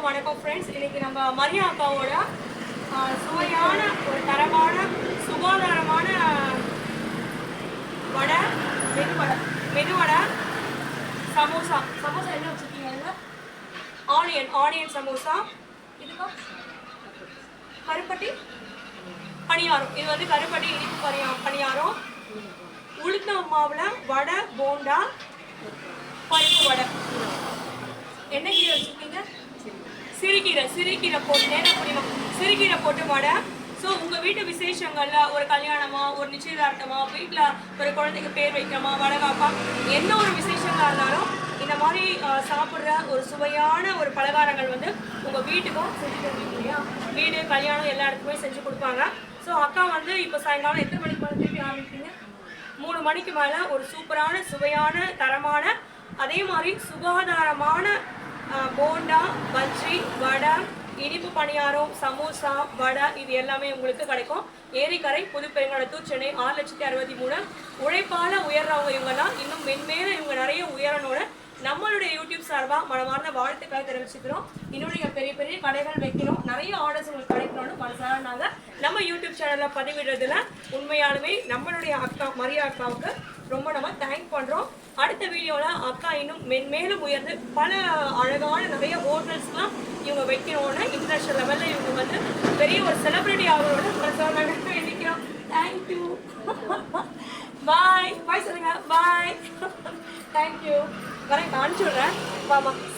எல்லாருக்கும் வணக்கம் ஃப்ரெண்ட்ஸ். இன்னைக்கு நம்ம மரியா அக்காவோட சுவையான ஒரு தரமான சுகாதாரமான வடை, மெதுவடை, சமோசா என்ன வச்சுருக்கீங்க? ஆனியன் சமோசா. இதுக்கா கருப்பட்டி பணியாரம். இது வந்து கருப்பட்டி இனிப்பு பணியாரம். உளுத்த மாவில் வடை, போண்டா, பருப்பு வடை. என்ன கீரை வச்சுருக்கீங்க? சிறுகீரை போட்டு நேரம் புரியுமா? சிறுகீரை போட்டு வடை. ஸோ உங்கள் வீட்டு விசேஷங்களில் ஒரு கல்யாணமா, ஒரு நிச்சயதார்த்தமா, வீட்டில் ஒரு குழந்தைக்கு பேர் வைக்கிறோமா, வடகாப்பா, என்ன ஒரு விசேஷங்களாக இருந்தாலும் இந்த மாதிரி சாப்பிட்ற ஒரு சுவையான ஒரு பலகாரங்கள் வந்து உங்கள் வீட்டுக்கும் செஞ்சு தருவீங்க இல்லையா? வீடு, கல்யாணம் எல்லா இடத்துக்குமே செஞ்சு கொடுப்பாங்க. ஸோ அக்கா வந்து இப்போ சாயங்காலம் எத்தனை மணிக்கு மேலே திருப்பி ஆரம்பிப்பீங்க? 3 மணிக்கு மேலே ஒரு சூப்பரான சுவையான தரமான அதே மாதிரி சுகாதாரமான போண்டா, பஜ்ஜி, வடை, இனிப்பு பணியாரம், சமோசா, வடை இது எல்லாமே உங்களுக்கு கிடைக்கும். ஏரிக்கரை, புதுப்பெருங்கடத்தூர், சென்னை 6,63,000. உழைப்பால உயர்றவங்க இவங்கெல்லாம். இன்னும் மென்மேல இவங்க நிறைய உயரனோட நம்மளுடைய யூடியூப் சார்பாக மனமார்ந்த வாழ்த்துக்களை தெரிவிச்சுக்கிறோம். இன்னும் நீங்கள் பெரிய பெரிய கடைகள் வைக்கணும், நிறைய ஆர்டர்ஸ் உங்களுக்கு கிடைக்கணும்னு மனசார நாங்கள் நம்ம யூடியூப் சேனலில் பதிவிடுறதுல உண்மையாலுமே நம்மளுடைய அக்கா மரியா அக்காவுக்கு ரொம்ப நம்ம தேங்க் பண்ணுறோம். அடுத்த வீடியோவில் அக்கா இன்னும் மென்மேலும் உயர்ந்து பல அழகான நிறைய ஹோட்டல்ஸ்லாம் இவங்க வைக்கணும்னு இன்டர்நேஷனல் லெவலில் இவங்க வந்து பெரிய ஒரு செலிப்ரிட்டி ஆகிறோட நாங்கள் நினைக்கிறோம். தேங்க்யூ. பாய் சொல்லுங்க. பாய். தேங்க்யூ. வரேன், அனுப்பிச்சி விட்றேன். வாமா.